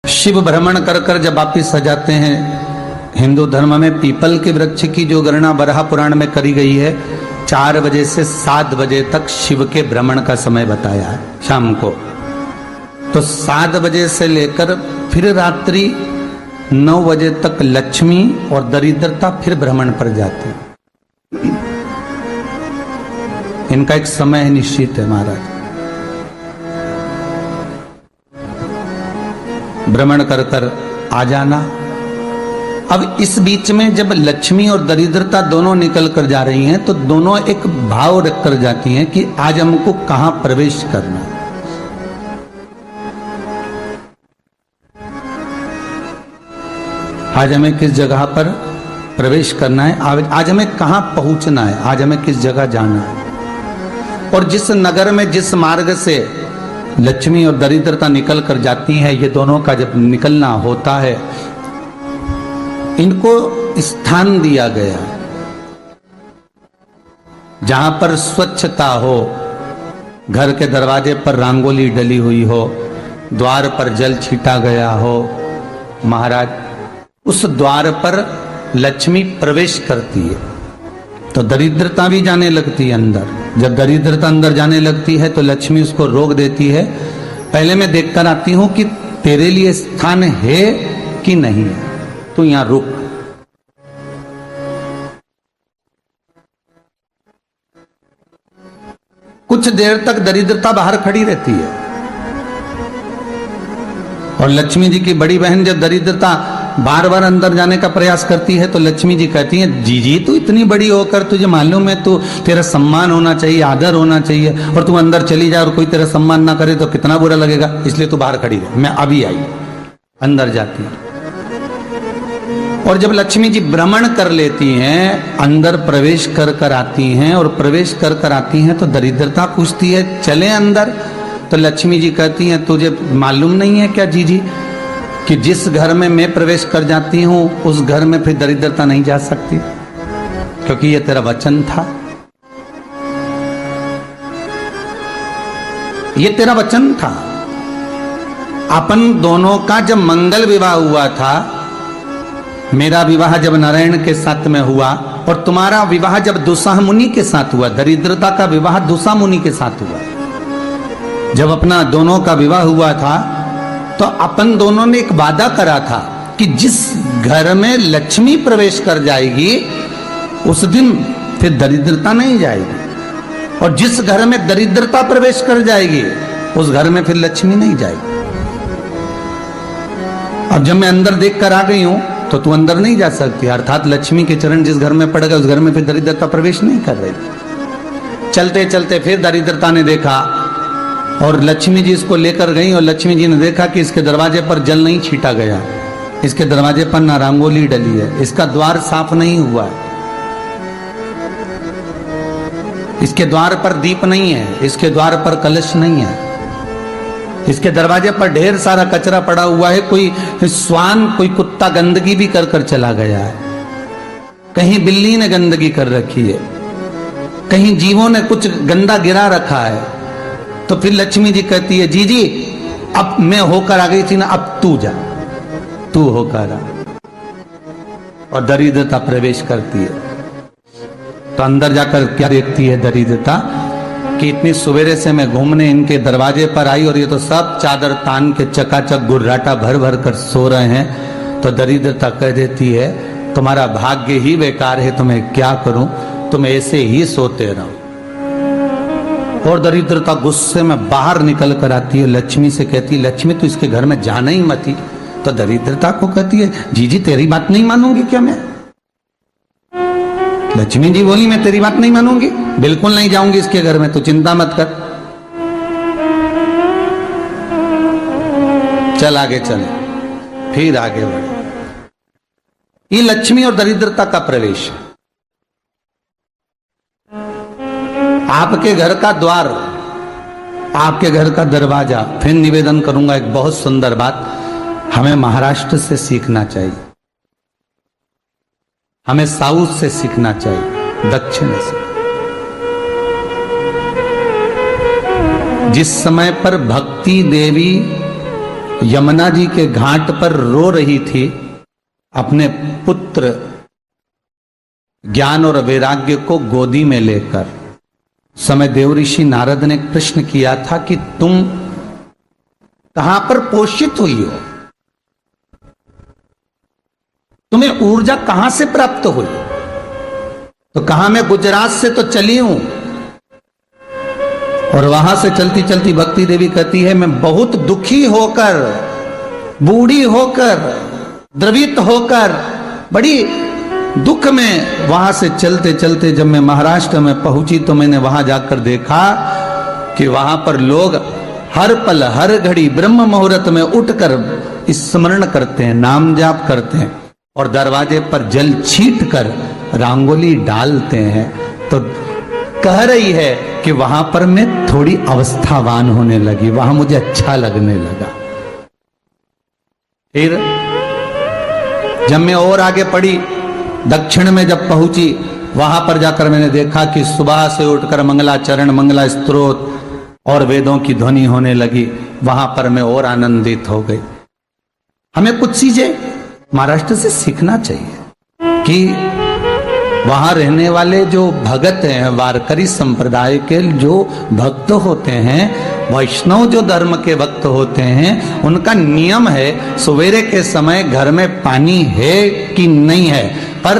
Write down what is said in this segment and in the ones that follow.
शिव भ्रमण कर कर जब वापिस आ जाते हैं, हिंदू धर्म में पीपल के वृक्ष की जो गणना वराह पुराण में करी गई है, 4 बजे से 7 बजे तक शिव के भ्रमण का समय बताया है शाम को। तो 7 बजे से लेकर फिर रात्रि 9 बजे तक लक्ष्मी और दरिद्रता फिर भ्रमण पर जाती। इनका एक समय निश्चित है महाराज, भ्रमण कर कर आ जाना। अब इस बीच में जब लक्ष्मी और दरिद्रता दोनों निकल कर जा रही हैं, तो दोनों एक भाव रख कर जाती हैं कि आज हमको कहां प्रवेश करना है। आज हमें किस जगह पर प्रवेश करना है, आज हमें कहां पहुंचना है, आज हमें किस जगह जाना है। और जिस नगर में जिस मार्ग से लक्ष्मी और दरिद्रता निकल कर जाती हैं, ये दोनों का जब निकलना होता है, इनको स्थान दिया गया जहां पर स्वच्छता हो, घर के दरवाजे पर रंगोली डली हुई हो, द्वार पर जल छीटा गया हो। महाराज, उस द्वार पर लक्ष्मी प्रवेश करती है तो दरिद्रता भी जाने लगती है अंदर। जब दरिद्रता अंदर जाने लगती है तो लक्ष्मी उसको रोक देती है, पहले मैं देखकर आती हूं कि तेरे लिए स्थान है कि नहीं है, तू यहां रुक। कुछ देर तक दरिद्रता बाहर खड़ी रहती है और लक्ष्मी जी की बड़ी बहन जब दरिद्रता बार बार अंदर जाने का प्रयास करती है तो लक्ष्मी जी कहती हैं, जीजी तू इतनी बड़ी होकर तुझे मालूम है, तू तेरा सम्मान होना चाहिए, आदर होना चाहिए, और तू अंदर चली जा और कोई तेरा सम्मान ना करे तो कितना बुरा लगेगा, इसलिए तू बाहर खड़ी रहे। मैं अभी आई, अंदर जाती है। और जब लक्ष्मी जी भ्रमण कर लेती हैं, अंदर प्रवेश कर कर आती हैं, और प्रवेश कर कर आती हैं तो दरिद्रता पूछती है चले अंदर। तो लक्ष्मी जी कहती हैं, तुझे मालूम नहीं है क्या जीजी कि जिस घर में मैं प्रवेश कर जाती हूं उस घर में फिर दरिद्रता नहीं जा सकती, क्योंकि ये तेरा वचन था, ये तेरा वचन था। अपन दोनों का जब मंगल विवाह हुआ था, मेरा विवाह जब नारायण के साथ में हुआ और तुम्हारा विवाह जब दुसाह मुनि के साथ हुआ, दरिद्रता का विवाह दुसा मुनि के साथ हुआ। जब अपना दोनों का विवाह हुआ था तो अपन दोनों ने एक वादा करा था कि जिस घर में लक्ष्मी प्रवेश कर जाएगी उस दिन फिर दरिद्रता नहीं जाएगी, और जिस घर में दरिद्रता प्रवेश कर जाएगी उस घर में फिर लक्ष्मी नहीं जाएगी। अब जब मैं अंदर देख कर आ गई हूं तो तू अंदर नहीं जा सकती, अर्थात लक्ष्मी के चरण जिस घर में पड़ गए उस घर में फिर दरिद्रता प्रवेश नहीं कर रही। चलते चलते फिर दरिद्रता ने देखा और लक्ष्मी जी इसको लेकर गई, और लक्ष्मी जी ने देखा कि इसके दरवाजे पर जल नहीं छीटा गया, इसके दरवाजे पर ना रंगोली डली है, इसका द्वार साफ नहीं हुआ है, इसके द्वार पर दीप नहीं है, इसके द्वार पर कलश नहीं है, इसके दरवाजे पर ढेर सारा कचरा पड़ा हुआ है, कोई श्वान कोई कुत्ता गंदगी भी कर कर चला गया है, कहीं बिल्ली ने गंदगी कर रखी है, कहीं जीवों ने कुछ गंदा गिरा रखा है। तो फिर लक्ष्मी जी कहती है, जी जी अब मैं होकर आ गई थी ना, अब तू जा, तू होकर आ। और दरिद्रता प्रवेश करती है। तो अंदर जाकर क्या देखती है दरिद्रता कि इतनी सवेरे से मैं घूमने इनके दरवाजे पर आई और ये तो सब चादर तान के चकाचक गुर्राटा भर भर कर सो रहे हैं। तो दरिद्रता कह देती है, तुम्हारा भाग्य ही बेकार है, तुम्हें क्या करूं, तुम ऐसे ही सोते रहो। और दरिद्रता गुस्से में बाहर निकल कर आती है, लक्ष्मी से कहती है, लक्ष्मी तू इसके घर में जाना ही मत ही। तो दरिद्रता को कहती है, जीजी तेरी बात नहीं मानूंगी क्या मैं? लक्ष्मी जी बोली, मैं तेरी बात नहीं मानूंगी, बिल्कुल नहीं जाऊंगी इसके घर में, तू चिंता मत कर, चल आगे चले। फिर आगे बढ़े। ये लक्ष्मी और दरिद्रता का प्रवेश है। आपके घर का द्वार, आपके घर का दरवाजा। फिर निवेदन करूंगा एक बहुत सुंदर बात, हमें महाराष्ट्र से सीखना चाहिए, हमें साउथ से सीखना चाहिए, दक्षिण से। जिस समय पर भक्ति देवी यमुना जी के घाट पर रो रही थी अपने पुत्र ज्ञान और वैराग्य को गोदी में लेकर। समय देवऋषि नारद ने प्रश्न किया था कि तुम कहां पर पोषित हुई हो, तुम्हें ऊर्जा कहां से प्राप्त हुई? तो कहा मैं गुजरात से तो चली हूं। और वहां से चलती चलती भक्ति देवी कहती है मैं बहुत दुखी होकर, बूढ़ी होकर, द्रवित होकर, बड़ी दुख में वहां से चलते चलते जब मैं महाराष्ट्र में पहुंची तो मैंने वहां जाकर देखा कि वहां पर लोग हर पल हर घड़ी ब्रह्म मुहूर्त में उठकर स्मरण करते हैं, नाम जाप करते हैं और दरवाजे पर जल छीट कर रंगोली डालते हैं। तो कह रही है कि वहां पर मैं थोड़ी अवस्थावान होने लगी, वहां मुझे अच्छा लगने लगा। फिर जब मैं और आगे पड़ी, दक्षिण में जब पहुंची, वहां पर जाकर मैंने देखा कि सुबह से उठकर मंगलाचरण, मंगला स्तोत्र और वेदों की ध्वनि होने लगी। वहां पर मैं और आनंदित हो गई। हमें कुछ चीजें महाराष्ट्र से सीखना चाहिए कि वहां रहने वाले जो भगत हैं, वारकरी संप्रदाय के जो भक्त होते हैं, वैष्णव जो धर्म के भक्त होते हैं, उनका नियम है सवेरे के समय घर में पानी है कि नहीं है, पर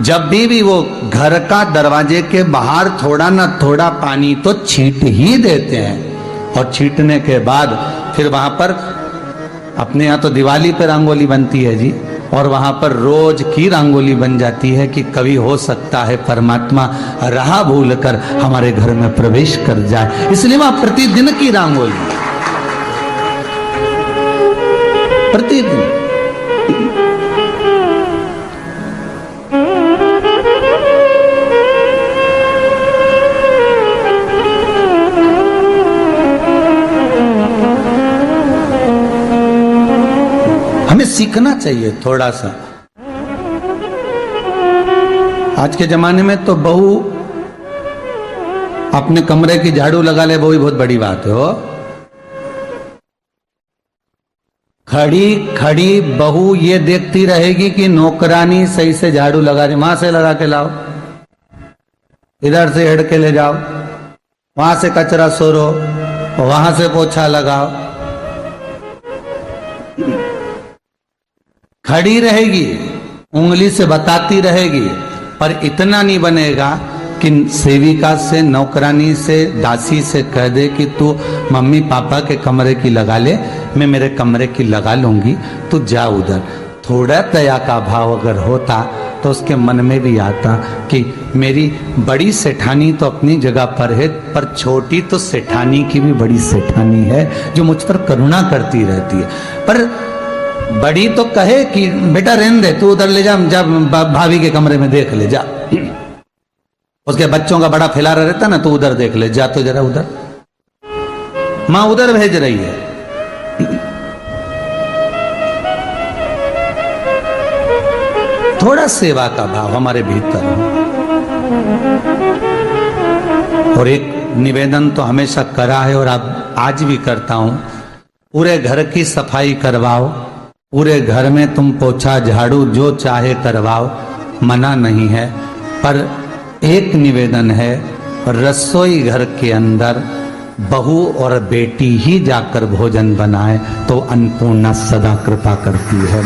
जब भी वो घर का दरवाजे के बाहर थोड़ा ना थोड़ा पानी तो छींट ही देते हैं। और छींटने के बाद फिर वहां पर अपने यहाँ तो दिवाली पर रंगोली बनती है जी, और वहां पर रोज की रंगोली बन जाती है कि कभी हो सकता है परमात्मा राह भूल कर हमारे घर में प्रवेश कर जाए, इसलिए वहां प्रतिदिन की रंगोली, प्रतिदिन। हमें सीखना चाहिए थोड़ा सा। आज के जमाने में तो बहू अपने कमरे की झाड़ू लगा ले, वो ही बहुत बड़ी बात है। हो खड़ी खड़ी बहू ये देखती रहेगी कि नौकरानी सही से झाड़ू लगा रही, वहां से लगा के लाओ, इधर से हेड के ले जाओ, वहां से कचरा सोरो, वहां से पोछा लगाओ। खड़ी रहेगी, उंगली से बताती रहेगी, पर इतना नहीं बनेगा कि सेविका से, नौकरानी से, दासी से कह दे कि तू मम्मी पापा के कमरे की लगा ले, मैं मेरे कमरे की लगा लूंगी, तू जा उधर। थोड़ा दया का भाव अगर होता तो उसके मन में भी आता कि मेरी बड़ी सेठानी तो अपनी जगह पर है, पर छोटी तो सेठानी की भी बड़ी सेठानी है जो मुझ पर करुणा करती रहती है। पर बड़ी तो कहे कि बेटा रहने दे, तू उधर ले जा, जब भाभी के कमरे में देख ले जा। उसके बच्चों का बड़ा फैलारा रहता ना, तो उधर देख ले जा, तो जरा उधर, मां उधर भेज रही है। थोड़ा सेवा का भाव हमारे भीतर हो। और एक निवेदन तो हमेशा करा है और अब आज भी करता हूं, पूरे घर की सफाई करवाओ, पूरे घर में तुम पोछा झाड़ू जो चाहे करवाओ, मना नहीं है। पर एक निवेदन है, रसोई घर के अंदर बहू और बेटी ही जाकर भोजन बनाए तो अन्नपूर्णा सदा कृपा करती है।